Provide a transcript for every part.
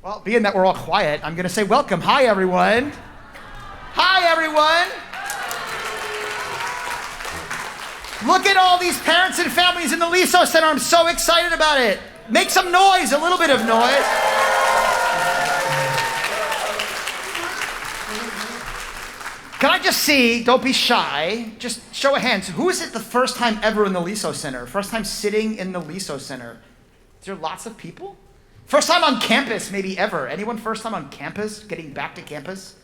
Well, being that we're all quiet, I'm going to say welcome. Hi, everyone. Hi, everyone. Look at all these parents and families in the Liso Center. I'm so excited about it. Make some noise, a little bit of noise. Can I just see, don't be shy, just show of hands. Who is it the first time ever in the Liso Center? First time sitting in the Liso Center? Is there lots of people? First time on campus, maybe ever. Anyone first time on campus, getting back to campus?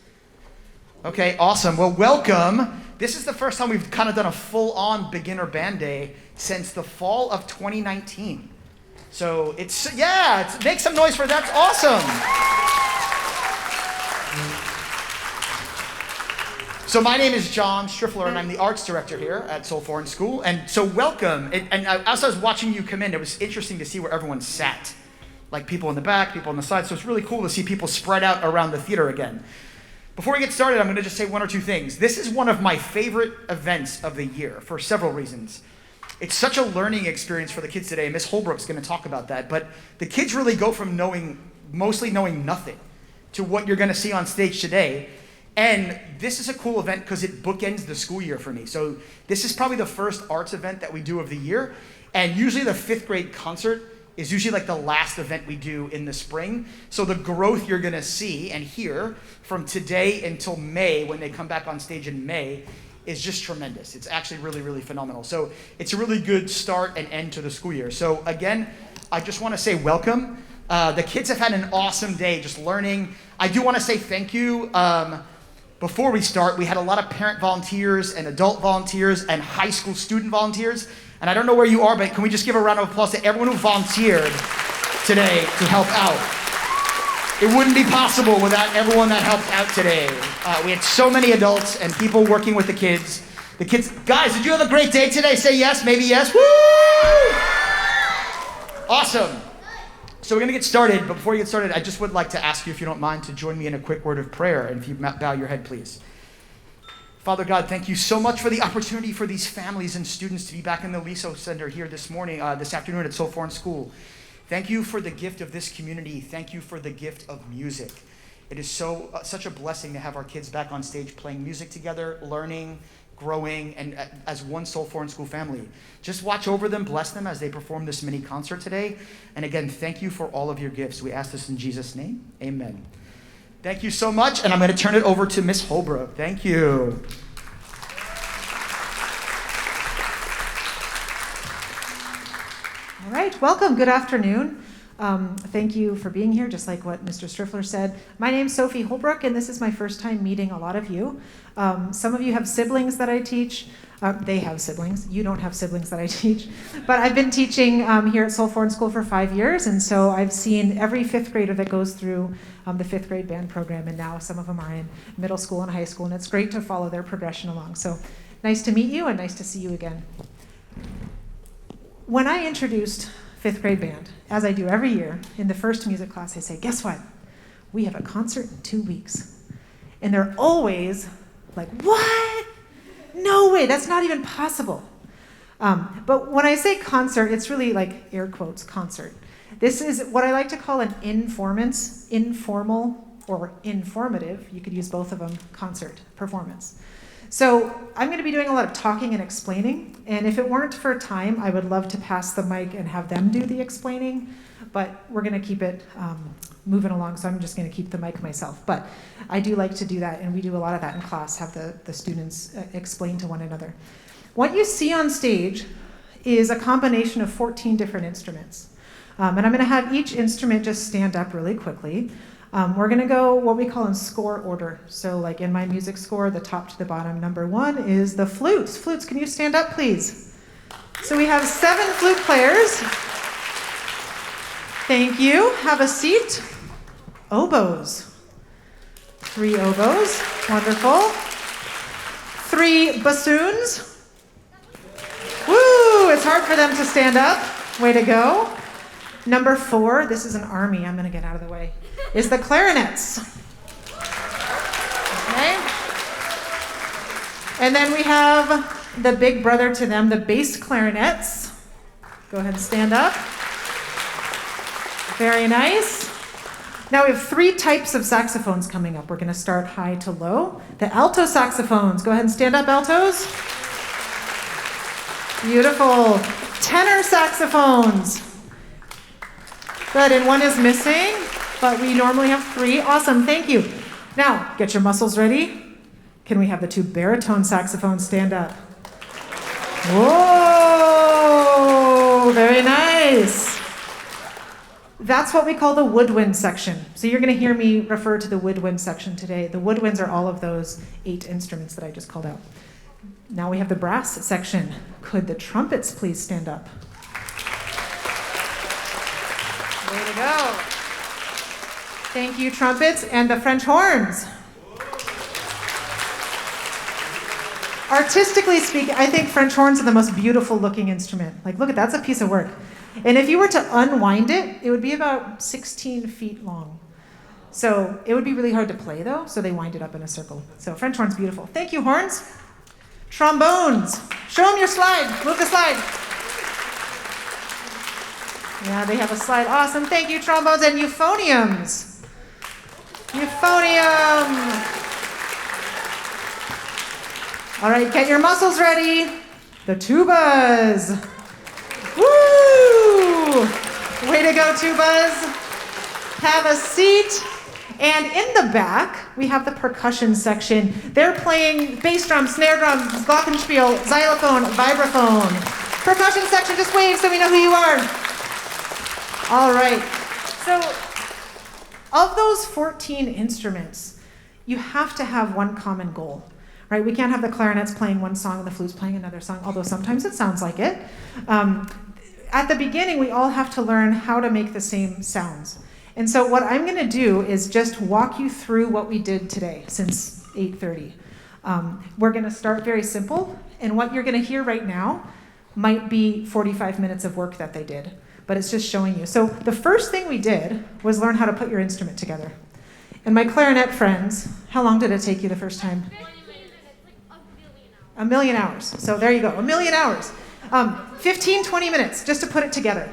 Okay, awesome. Well, welcome. This is the first time we've kind of done a full-on beginner band day since the fall of 2019. So make some noise for that. That's awesome. So my name is John Striffler, and I'm the arts director here at Seoul Foreign School. And so welcome. And as I was watching you come in, it was interesting to see where everyone sat. Like people in the back, people on the side. So it's really cool to see people spread out around the theater again. Before we get started, I'm going to just say one or two things. This is one of my favorite events of the year for several reasons. It's such a learning experience for the kids today. Miss Holbrook's going to talk about that. But the kids really go from mostly knowing nothing to what you're going to see on stage today. And this is a cool event because it bookends the school year for me. So this is probably the first arts event that we do of the year. And usually the 5th grade concert is usually like the last event we do in the spring. So the growth you're gonna see and hear from today until May, when they come back on stage in May, is just tremendous. It's actually really, really phenomenal. So it's a really good start and end to the school year. So again, I just wanna say welcome. The kids have had an awesome day just learning. I do wanna say thank you. Before we start, we had a lot of parent volunteers and adult volunteers and high school student volunteers. And I don't know where you are, but can we just give a round of applause to everyone who volunteered today to help out? It wouldn't be possible without everyone that helped out today. We had so many adults and people working with the kids. Guys, did you have a great day today? Say yes, maybe yes. Woo! Awesome. So we're going to get started, but before we get started, I just would like to ask you, if you don't mind, to join me in a quick word of prayer, and if you bow your head, please. Father God, thank you so much for the opportunity for these families and students to be back in the Liso Center here this afternoon at Seoul Foreign School. Thank you for the gift of this community. Thank you for the gift of music. It is such a blessing to have our kids back on stage playing music together, learning, growing, and as one Seoul Foreign School family. Just watch over them, bless them as they perform this mini concert today. And again, thank you for all of your gifts. We ask this in Jesus' name. Amen. Thank you so much, and I'm going to turn it over to Miss Holbrook. Thank you. All right, welcome. Good afternoon. Thank you for being here, just like what Mr. Striffler said. My name's Sophie Holbrook, and this is my first time meeting a lot of you. Some of you have siblings that I teach. They have siblings. You don't have siblings that I teach. But I've been teaching here at Seoul Foreign School for 5 years, and so I've seen every 5th grader that goes through the 5th grade band program, and now some of them are in middle school and high school, and it's great to follow their progression along. So nice to meet you, and nice to see you again. When I introduced 5th grade band, as I do every year, in the first music class, I say, guess what? We have a concert in 2 weeks. And they're always like, what? No way, that's not even possible. But when I say concert, it's really like air quotes, concert. This is what I like to call an informal or informative, you could use both of them, concert performance. So I'm going to be doing a lot of talking and explaining, and if it weren't for time, I would love to pass the mic and have them do the explaining, but we're going to keep it moving along, so I'm just going to keep the mic myself. But I do like to do that, and we do a lot of that in class, have the students explain to one another. What you see on stage is a combination of 14 different instruments, and I'm going to have each instrument just stand up really quickly. We're going to go what we call in score order. So like in my music score, the top to the bottom, number 1 is the flutes. Flutes, can you stand up, please? So we have 7 flute players. Thank you. Have a seat. Oboes. 3 oboes. Wonderful. 3 bassoons. Woo! It's hard for them to stand up. Way to go. Number 4, this is an army. I'm going to get out of the way. Is the clarinets. Okay. And then we have the big brother to them, the bass clarinets. Go ahead and stand up. Very nice. Now we have 3 types of saxophones coming up. We're going to start high to low. The alto saxophones. Go ahead and stand up, altos. Beautiful. Tenor saxophones. Good, and one is missing, but we normally have 3. Awesome, thank you. Now, get your muscles ready. Can we have the 2 baritone saxophones stand up? Whoa, very nice. That's what we call the woodwind section. So you're going to hear me refer to the woodwind section today. The woodwinds are all of those 8 instruments that I just called out. Now we have the brass section. Could the trumpets please stand up? Way to go. Thank you, trumpets, and the French horns. Artistically speaking, I think French horns are the most beautiful looking instrument. Like, look at that's a piece of work. And if you were to unwind it, it would be about 16 feet long. So it would be really hard to play though, so they wind it up in a circle. So French horn's beautiful. Thank you, horns. Trombones. Show them your slide. Move the slide. Yeah, they have a slide. Awesome. Thank you, trombones. And euphoniums. Euphonium. All right, get your muscles ready. The tubas. Woo! Way to go, tubas. Have a seat. And in the back, we have the percussion section. They're playing bass drums, snare drums, glockenspiel, xylophone, vibraphone. Percussion section, just wave so we know who you are. All right. So, of those 14 instruments, you have to have one common goal. Right? We can't have the clarinets playing one song and the flutes playing another song, although sometimes it sounds like it. At the beginning, we all have to learn how to make the same sounds. And so what I'm going to do is just walk you through what we did today since 8:30. We're going to start very simple, and what you're going to hear right now might be 45 minutes of work that they did, but it's just showing you. So the first thing we did was learn how to put your instrument together. And my clarinet friends, how long did it take you the first time? 1 million hours. So there you go, 1 million hours. 15, 20 minutes just to put it together.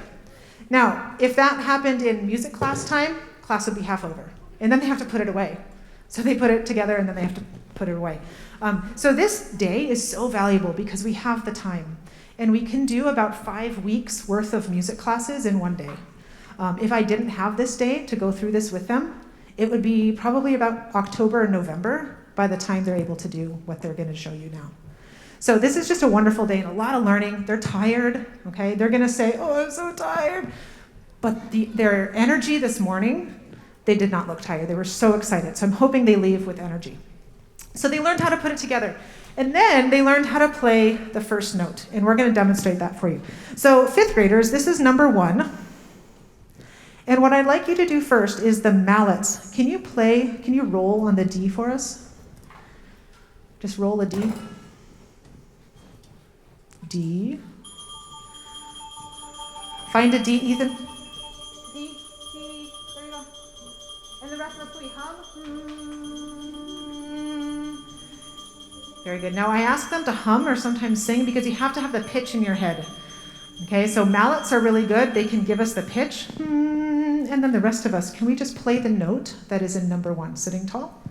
Now, if that happened in music class time, class would be half over. And then they have to put it away. So they put it together and then they have to put it away. So this day is so valuable because we have the time. And we can do about 5 weeks worth of music classes in one day. If I didn't have this day to go through this with them, it would be probably about October or November by the time they're able to do what they're going to show you now. So this is just a wonderful day and a lot of learning. They're tired, okay? They're going to say, oh, I'm so tired. But their energy this morning, they did not look tired. They were so excited. So I'm hoping they leave with energy. So they learned how to put it together. And then they learned how to play the first note. And we're going to demonstrate that for you. So 5th graders, this is number 1. And what I'd like you to do first is the mallets. Can you roll on the D for us? Just roll a D. D. Find a D, Ethan. D, there you go. And the rest of us, we hum. Very good. Now I ask them to hum or sometimes sing because you have to have the pitch in your head. Okay, so mallets are really good. They can give us the pitch. And then the rest of us, can we just play the note that is in number 1, sitting tall?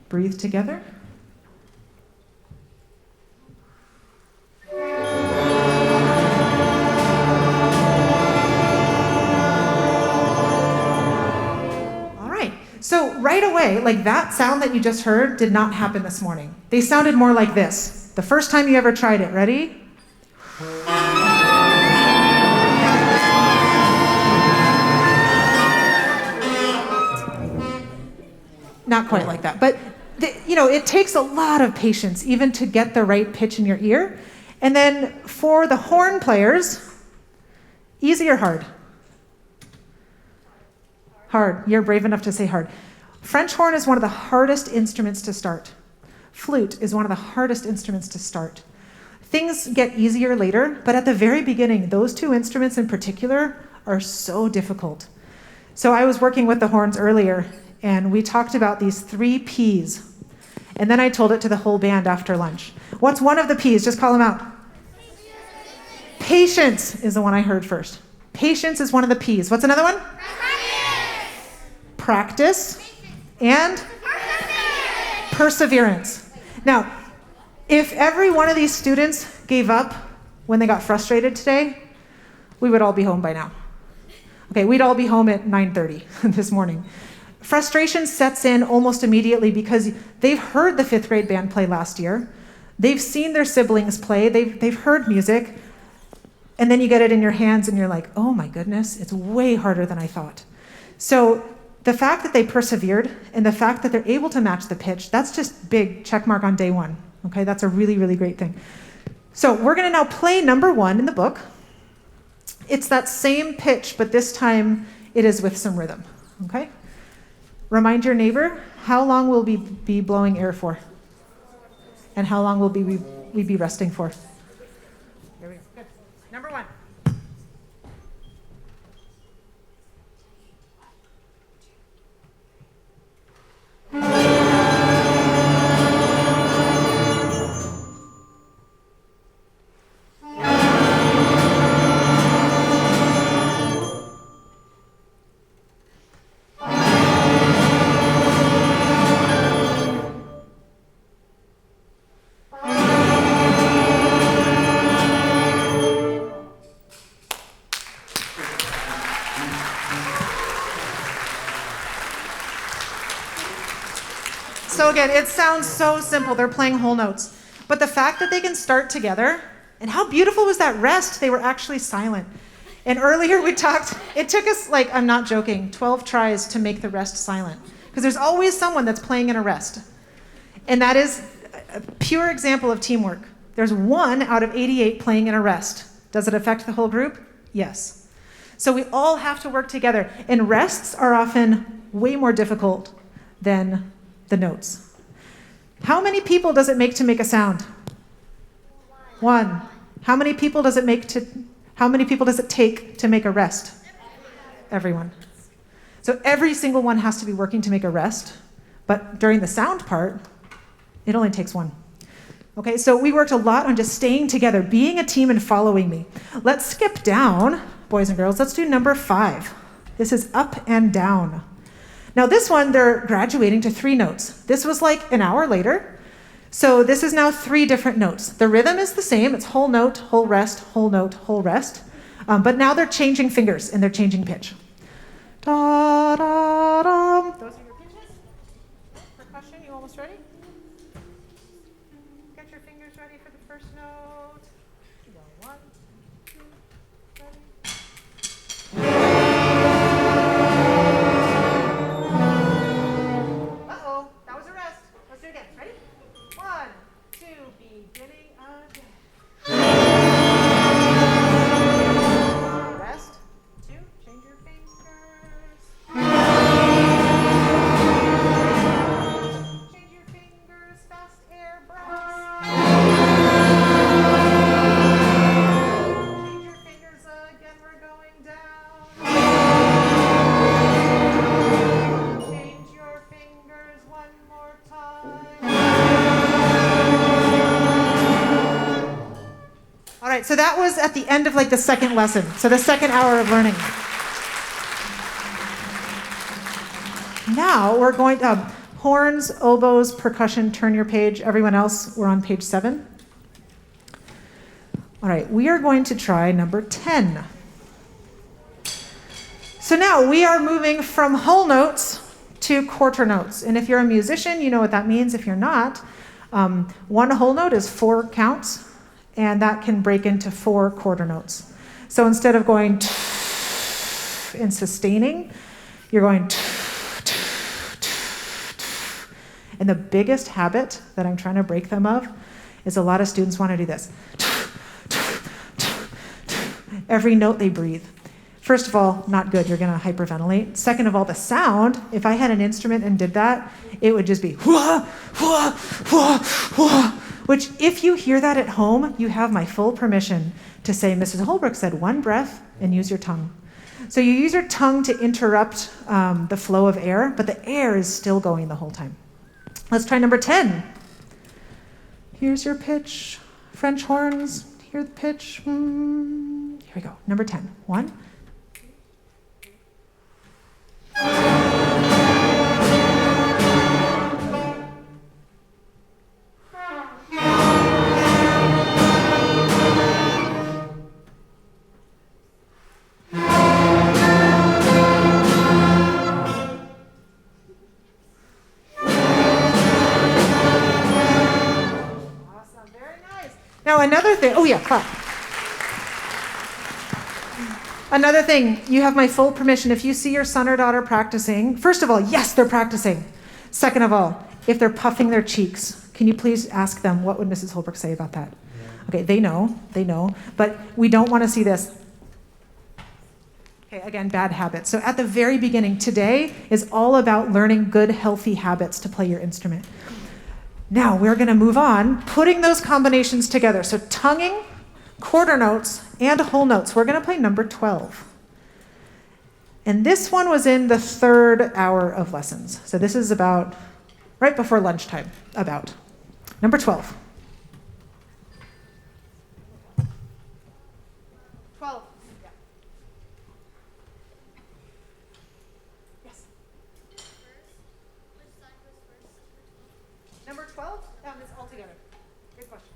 Breathe together. So right away, like that sound that you just heard did not happen this morning. They sounded more like this. The first time you ever tried it. Ready? Not quite like that. But it takes a lot of patience even to get the right pitch in your ear. And then for the horn players, easy or hard? Hard. You're brave enough to say hard. French horn is one of the hardest instruments to start. Flute is one of the hardest instruments to start. Things get easier later, but at the very beginning, those 2 instruments in particular are so difficult. So I was working with the horns earlier, and we talked about these 3 P's. And then I told it to the whole band after lunch. What's one of the P's? Just call them out. Patience is the one I heard first. Patience is one of the P's. What's another one? practice, and perseverance. Now, if every one of these students gave up when they got frustrated today, we would all be home by now. Okay, we'd all be home at 9:30 this morning. Frustration sets in almost immediately because they've heard the 5th grade band play last year. They've seen their siblings play. They've heard music. And then you get it in your hands and you're like, oh my goodness, it's way harder than I thought. So the fact that they persevered and the fact that they're able to match the pitch, that's just big check mark on day one. Okay, that's a really, really great thing. So we're going to now play number 1 in the book. It's that same pitch, but this time it is with some rhythm. Okay? Remind your neighbor, how long will we be blowing air for? And how long will we be resting for? Here we go. Good. Number 1. So again, it sounds so simple. They're playing whole notes. But the fact that they can start together, and how beautiful was that rest? They were actually silent. And earlier we talked, it took us, like, I'm not joking, 12 tries to make the rest silent. Because there's always someone that's playing in a rest. And that is a pure example of teamwork. There's 1 out of 88 playing in a rest. Does it affect the whole group? Yes. So we all have to work together. And rests are often way more difficult than the notes. How many people does it make a sound? 1. How many people does it take to make a rest? Everyone. So every single one has to be working to make a rest, but during the sound part, it only takes 1. Okay, so we worked a lot on just staying together, being a team and following me. Let's skip down, boys and girls. Let's do number 5. This is up and down. Now this one, they're graduating to 3 notes. This was like an hour later. So this is now 3 different notes. The rhythm is the same. It's whole note, whole rest, whole note, whole rest. But now they're changing fingers and they're changing pitch. Da, da, da. Those are your pitches. Percussion, you almost ready? Get your fingers ready for the first note. You go 1, 2, ready. Uh-oh, that was a rest. Let's do it again. Ready? 1, 2, beginning again. Rest. 2, change your fingers. Change your fingers, fast air breaths. Change your fingers again, we're going down. Change your fingers one more time. All right, so that was at the end of like the second lesson, so the second hour of learning. Now we're going to horns, oboes, percussion, turn your page. Everyone else, we're on page 7. All right, we are going to try number 10. So now we are moving from whole notes to quarter notes. And if you're a musician, you know what that means. If you're not, 1 whole note is 4 counts, and that can break into 4 quarter notes. So instead of going and sustaining, you're going. And the biggest habit that I'm trying to break them of is a lot of students want to do this. Every note they breathe. First of all, not good, you're gonna hyperventilate. Second of all, the sound, if I had an instrument and did that, it would just be whoa, whoa, whoa, whoa. Which if you hear that at home, you have my full permission to say, Mrs. Holbrook said 1 breath and use your tongue. So you use your tongue to interrupt the flow of air, but the air is still going the whole time. Let's try number 10. Here's your pitch. French horns. Hear the pitch. Here we go. Number 10. 1. clap. Another thing, you have my full permission. If you see your son or daughter practicing, first of all, yes, they're practicing. Second of all, if they're puffing their cheeks, can you please ask them, what would Mrs. Holbrook say about that? Okay, they know, but we don't want to see this. Okay, again, bad habits. So at the very beginning, today is all about learning good, healthy habits to play your instrument. Now we're going to move on, putting those combinations together. So tonguing, quarter notes, and whole notes. We're going to play number 12. And this one was in the 3rd hour of lessons. So this is about right before lunchtime, about. Number 12. 12. Yeah. Yes. Number 12? It's all together. Good question.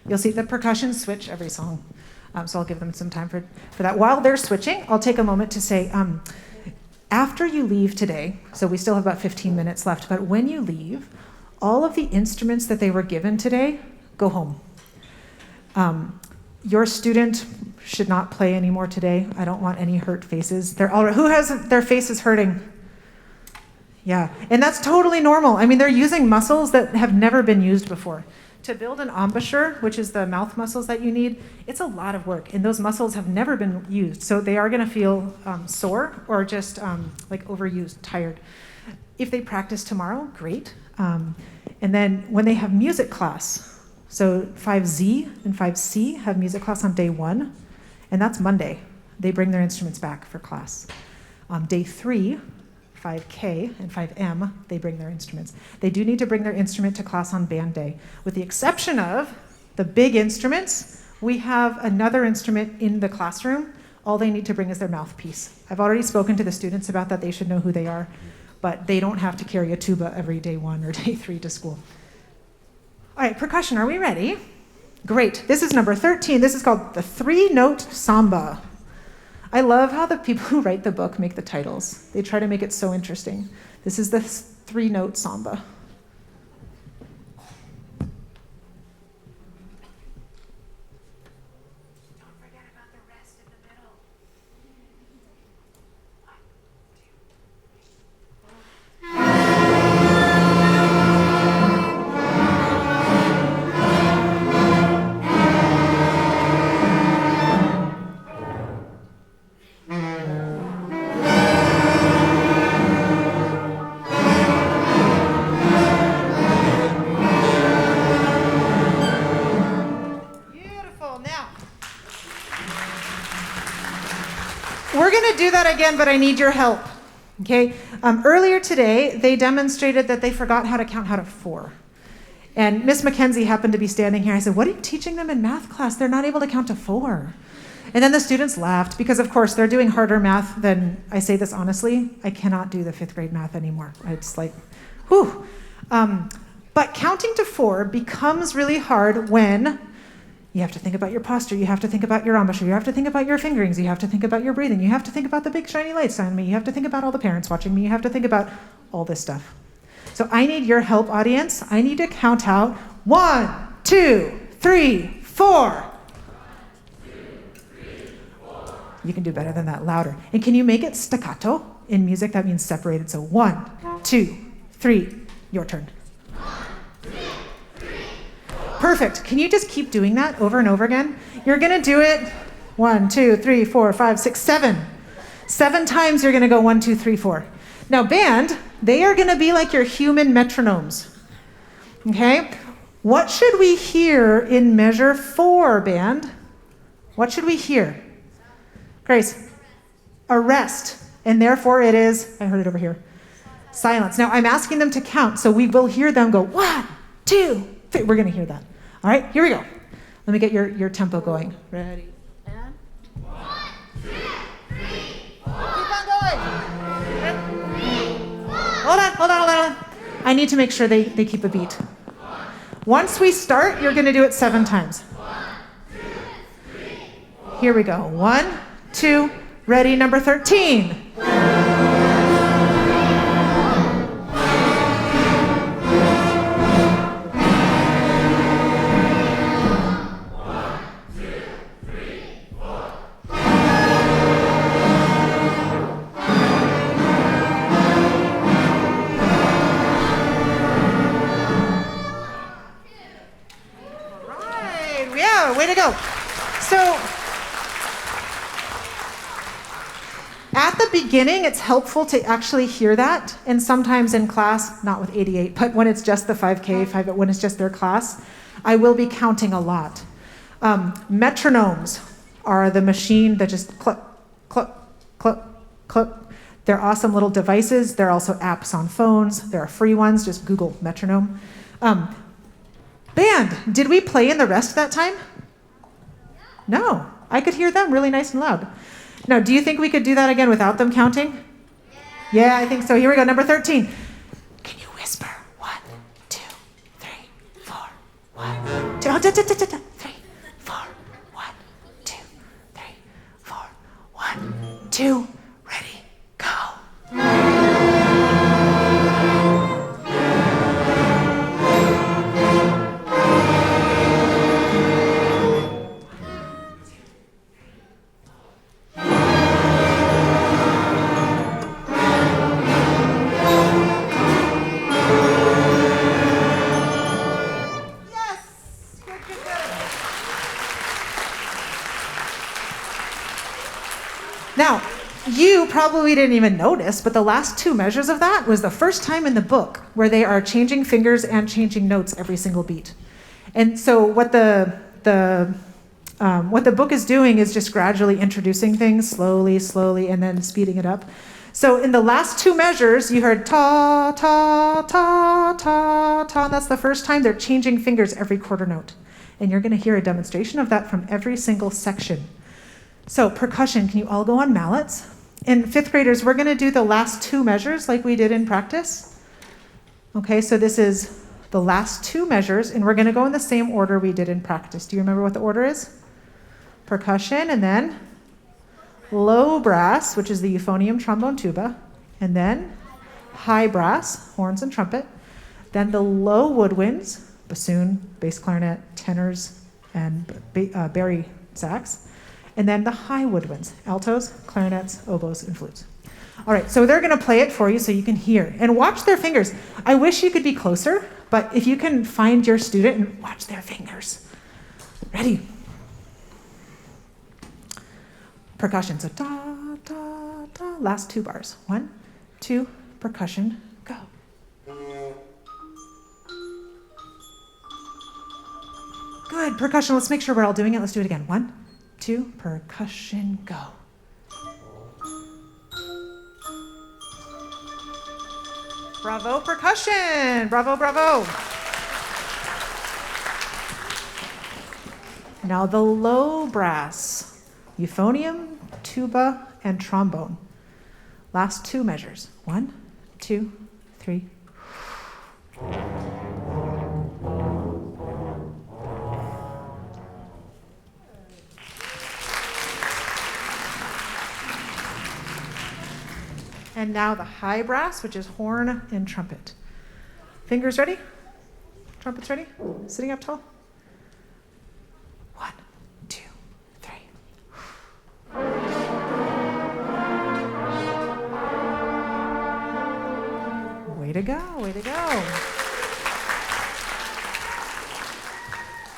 You'll see the percussion switch every song. So I'll give them some time for that. While they're switching, I'll take a moment to say, after you leave today, so we still have about 15 minutes left, but when you leave, all of the instruments that they were given today, go home. Your student should not play anymore today. I don't want any hurt faces. Who has their faces hurting? Yeah, and that's totally normal. I mean, they're using muscles that have never been used before. To build an embouchure, which is the mouth muscles that you need, it's a lot of work, and those muscles have never been used, so they are going to feel sore or just like overused, tired. If they practice tomorrow, great. And then when they have music class, so 5Z and 5C have music class on day 1, and that's Monday. They bring their instruments back for class. Day 3, 5K and 5M, they bring their instruments. They do need to bring their instrument to class on band day. With the exception of the big instruments, we have another instrument in the classroom. All they need to bring is their mouthpiece. I've already spoken to the students about that. They should know who they are, but they don't have to carry a tuba every day 1 or day 3 to school. All right, percussion, are we ready? Great, this is number 13. This is called the 3-note samba. I love how the people who write the book make the titles. They try to make it so interesting. This is the 3-note samba. Don't forget about the rest in the middle. 1, 2. Beautiful. Now, we're going to do that again, but I need your help. Okay? Earlier today, they demonstrated that they forgot how to count to 4. And Miss Mackenzie happened to be standing here. I said, what are you teaching them in math class? They're not able to count to 4. And then the students laughed because, of course, they're doing harder math than, I say this honestly, I cannot do the 5th grade math anymore. It's like, whew. But counting to 4 becomes really hard when you have to think about your posture, you have to think about your embouchure, you have to think about your fingerings, you have to think about your breathing, you have to think about the big shiny lights on me, you have to think about all the parents watching me, you have to think about all this stuff. So I need your help, audience. I need to count out 1, 2, 3, 4. You can do better than that, louder. And can you make it staccato? In music, that means separated. So 1, 2, 3, your turn. Perfect. Can you just keep doing that over and over again? You're going to do it 1, 2, 3, 4, 5, 6, 7. 7 times you're going to go 1, 2, 3, 4. Now, band, they are going to be like your human metronomes. Okay? What should we hear in measure 4, band? What should we hear? Grace? Arrest. And therefore it is, I heard it over here, silence. Now I'm asking them to count, so we will hear them go 1, 2, 3. We're going to hear that. All right, here we go. Let me get your tempo going. Ready? And 1, 2, 3, 4. Keep on going. Hold on. I need to make sure they keep a beat. Once we start, you're going to do it 7 times. 1, 2, 3, 4. Here we go. 1, 2, ready, number 13. Way to go. So at the beginning, it's helpful to actually hear that. And sometimes in class, not with 88, but when it's just the 5K, when it's just their class, I will be counting a lot. Metronomes are the machine that just click, click, click, click. They're awesome little devices. They're also apps on phones. There are free ones. Just Google metronome. Band, did we play in the rest that time? No, I could hear them really nice and loud. Now, do you think we could do that again without them counting? Yeah, I think so. Here we go, number 13. Can you whisper? 1, 2, 3, 4. 1, 2, 3, 4. 1, 2, 3, 4. 1, 2, ready, go. Now, you probably didn't even notice, but the last 2 measures of that was the first time in the book where they are changing fingers and changing notes every single beat. And so what the book is doing is just gradually introducing things slowly, and then speeding it up. So in the last 2 measures, you heard ta, ta, ta, ta, ta, and that's the first time they're changing fingers every quarter note. And you're gonna hear a demonstration of that from every single section. So percussion, can you all go on mallets? And 5th graders, we're gonna do the last 2 measures like we did in practice. Okay, so this is the last 2 measures, and we're gonna go in the same order we did in practice. Do you remember what the order is? Percussion, and then low brass, which is the euphonium, trombone, tuba, and then high brass, horns and trumpet, then the low woodwinds, bassoon, bass clarinet, tenors, and bari sax, and then the high woodwinds, altos, clarinets, oboes, and flutes. All right, so they're gonna play it for you so you can hear. And watch their fingers. I wish you could be closer, but if you can find your student and watch their fingers. Ready? Percussion, so da, da, da, last 2 bars. 1, 2, percussion, go. Good, percussion, let's make sure we're all doing it. Let's do it again. 1, 2, percussion, go. Bravo, percussion, bravo, bravo. Now the low brass, euphonium, tuba, and trombone. Last 2 measures. 1, 2, 3. And now the high brass, which is horn and trumpet. Fingers ready? Trumpets ready? Sitting up tall? 1, 2, 3. Way to go, way to go.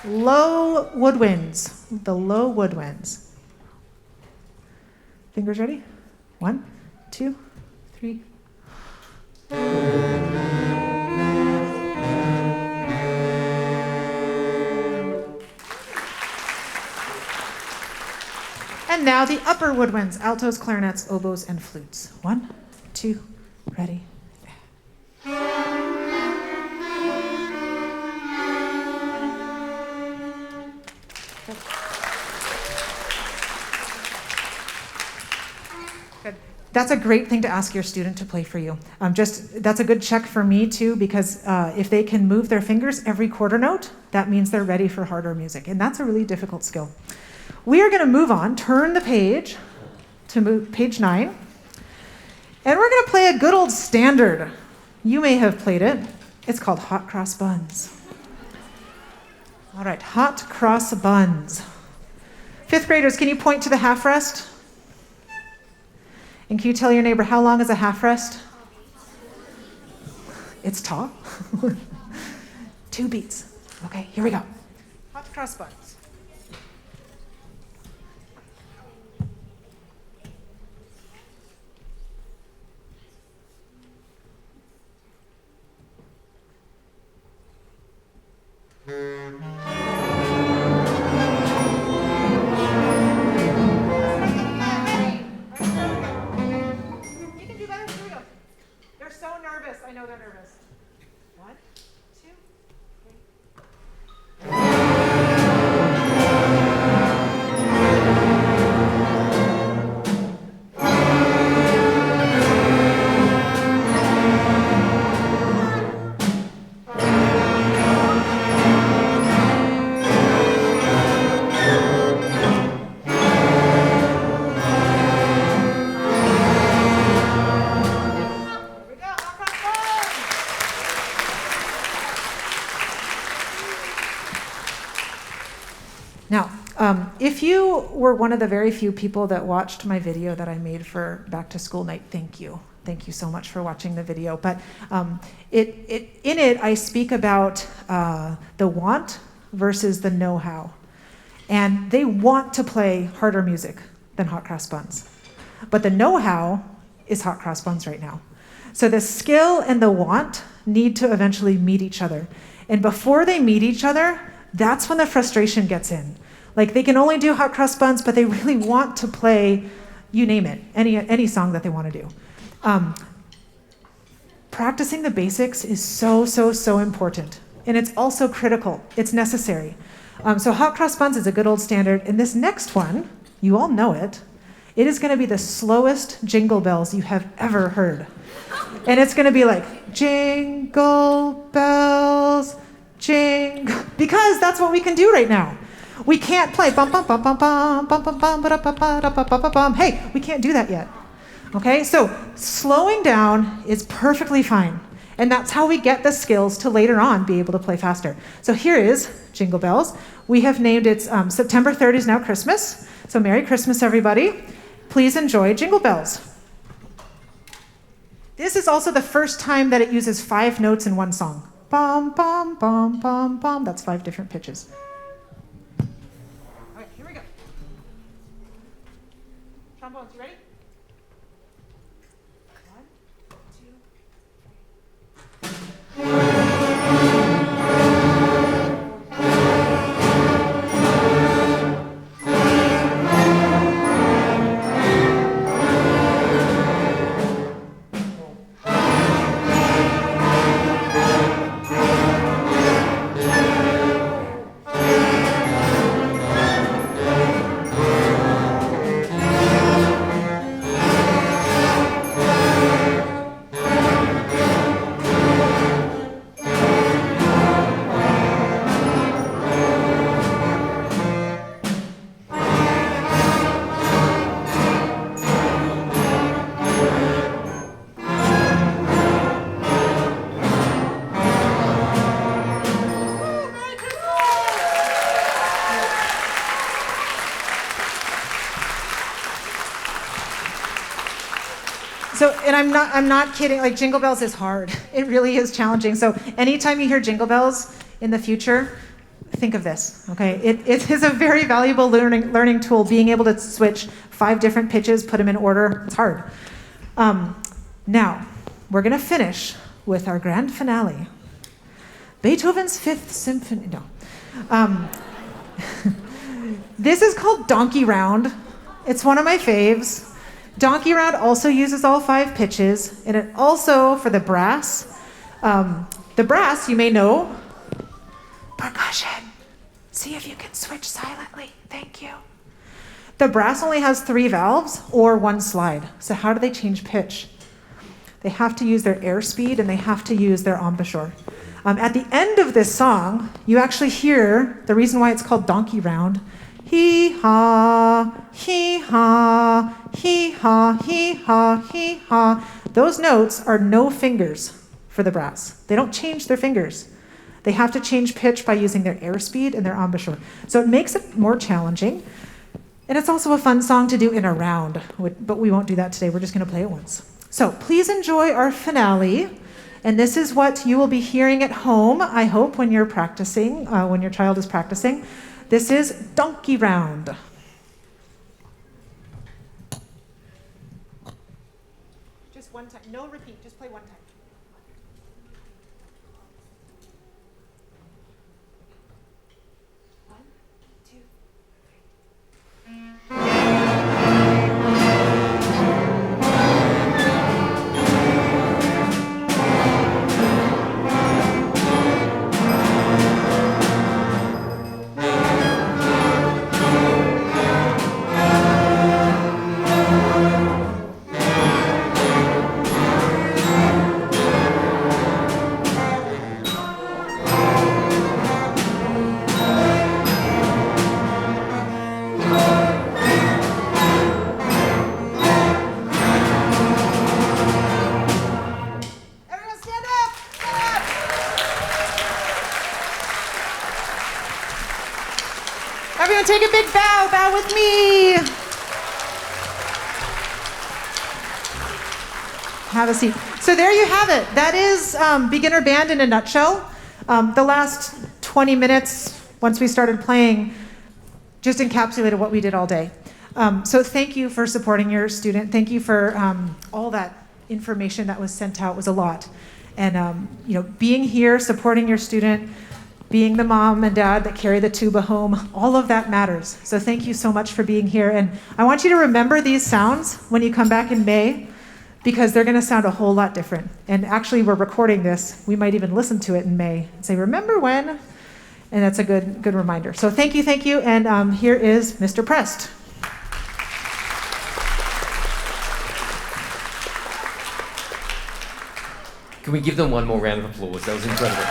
Low woodwinds, the low woodwinds. Fingers ready? 1, 2, 3. And now the upper woodwinds, altos, clarinets, oboes, and flutes. 1, 2, ready. That's a great thing to ask your student to play for you. That's a good check for me too, because if they can move their fingers every quarter note, that means they're ready for harder music, and that's a really difficult skill. We are going to move on, turn the page to page 9, and we're going to play a good old standard. You may have played it. It's called Hot Cross Buns. All right, Hot Cross Buns. 5th graders, can you point to the half rest? And can you tell your neighbor, how long is a half rest? It's tall. 2 beats. Okay, here we go. Hot cross buns. I know they're nervous. 1, 2, 3. Now, if you were one of the very few people that watched my video that I made for Back to School Night, thank you. Thank you so much for watching the video. But in it, I speak about the want versus the know-how. And they want to play harder music than Hot Cross Buns. But the know-how is Hot Cross Buns right now. So the skill and the want need to eventually meet each other. And before they meet each other, that's when the frustration gets in. Like, they can only do Hot Cross Buns, but they really want to play, you name it, any song that they want to do. Practicing the basics is so important. And it's also critical. It's necessary. So Hot Cross Buns is a good old standard. And this next one, you all know it. It is going to be the slowest jingle bells you have ever heard. And it's going to be like, jingle bells, jingle, because that's what we can do right now. We can't play bum bum bum bum bum bum bum bum ba ba bum. Hey, we can't do that yet. Okay, so slowing down is perfectly fine, and that's how we get the skills to later on be able to play faster. So here is Jingle Bells. We have named it September 3rd is now Christmas. So Merry Christmas, everybody. Please enjoy Jingle Bells. This is also the first time that it uses 5 notes in one song. Bum, bum, bum, bum, bum. That's 5 different pitches. All right, here we go. Trombones, you ready? 1, 2, 3. So, and I'm not kidding, like Jingle Bells is hard. It really is challenging. So anytime you hear Jingle Bells in the future, think of this, okay? It is a very valuable learning tool, being able to switch 5 different pitches, put them in order. It's hard. Now, we're gonna finish with our grand finale. Beethoven's 5th Symphony, no. This is called Donkey Round. It's one of my faves. Donkey round also uses all 5 pitches, and it also, for the brass, you may know, percussion. See if you can switch silently. Thank you. The brass only has 3 valves or 1 slide. So how do they change pitch? They have to use their airspeed and they have to use their embouchure. At the end of this song, you actually hear the reason why it's called Donkey Round. Hee-haw, hee-haw, hee-haw, hee-haw, hee-haw. Those notes are no fingers for the brass. They don't change their fingers. They have to change pitch by using their airspeed and their embouchure. So it makes it more challenging. And it's also a fun song to do in a round, but we won't do that today. We're just going to play it once. So please enjoy our finale. And this is what you will be hearing at home, I hope, when you're practicing, when your child is practicing. This is Donkey Round. Just one time. No repeat. Just play one time. Everyone take a big bow. Bow with me. Have a seat. So there you have it. That is beginner band in a nutshell. The last 20 minutes, once we started playing, just encapsulated what we did all day. So thank you for supporting your student. Thank you for all that information that was sent out. It was a lot. And being here, supporting your student, being the mom and dad that carry the tuba home, all of that matters. So thank you so much for being here. And I want you to remember these sounds when you come back in May, because they're going to sound a whole lot different. And actually, we're recording this. We might even listen to it in May and say, remember when? And that's a good reminder. So thank you. And here is Mr. Prest. Can we give them one more round of applause? That was incredible.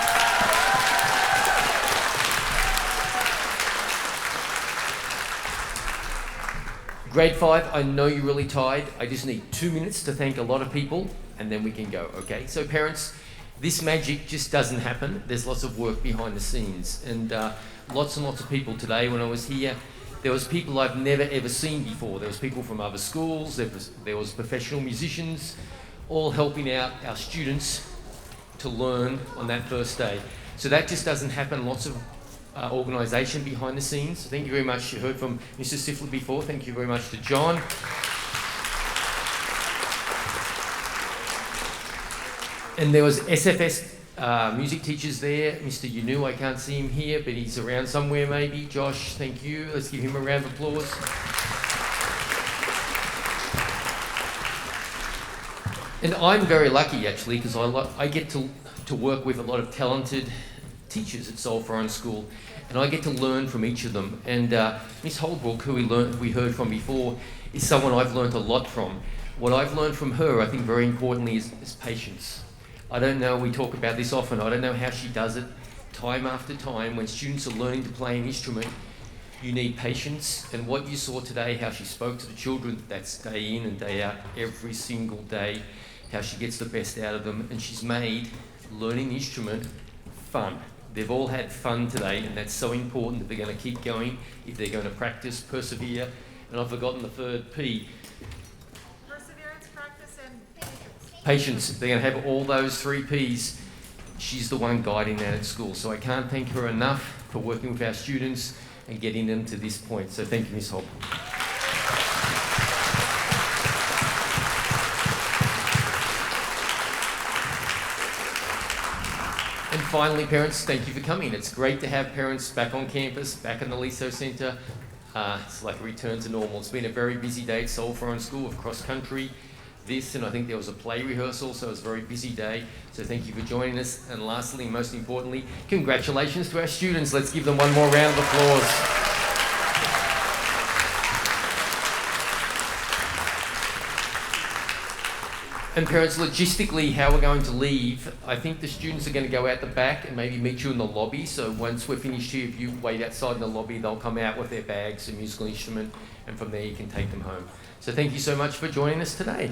Grade 5, I know you're really tired. I just need 2 minutes to thank a lot of people, and then we can go, okay? So parents, this magic just doesn't happen. There's lots of work behind the scenes, and lots and lots of people today. When I was here, there was people I've never ever seen before. There was people from other schools, there was professional musicians, all helping out our students to learn on that first day. So that just doesn't happen. Lots of organisation behind the scenes. Thank you very much. You heard from Mr. Stifler before. Thank you very much to John. And there was SFS music teachers there. Mr. Yunu, I can't see him here, but he's around somewhere maybe. Josh, thank you. Let's give him a round of applause. And I'm very lucky actually, because I get to work with a lot of talented teachers at Seoul Foreign School, and I get to learn from each of them. And Miss Holbrook, who we heard from before, is someone I've learned a lot from. What I've learned from her, I think very importantly, is patience. I don't know, we talk about this often, I don't know how she does it. Time after time, when students are learning to play an instrument, you need patience. And what you saw today, how she spoke to the children, that's day in and day out, every single day, how she gets the best out of them, and she's made learning the instrument fun. They've all had fun today, and that's so important that they're going to keep going if they're going to practice, persevere, and I've forgotten the third P. Perseverance, practice, and patience. Patience. They're going to have all those 3 Ps. She's the one guiding that at school, so I can't thank her enough for working with our students and getting them to this point. So thank you, Ms. Holt. And finally, parents, thank you for coming. It's great to have parents back on campus, back in the LISO Centre. It's like a return to normal. It's been a very busy day at Seoul Foreign School of cross country. This, and I think there was a play rehearsal, so it was a very busy day. So thank you for joining us. And lastly, most importantly, congratulations to our students. Let's give them one more round of applause. And parents, logistically, how we're going to leave, I think the students are going to go out the back and maybe meet you in the lobby. So once we're finished here, if you wait outside in the lobby, they'll come out with their bags, a musical instrument, and from there you can take them home. So thank you so much for joining us today.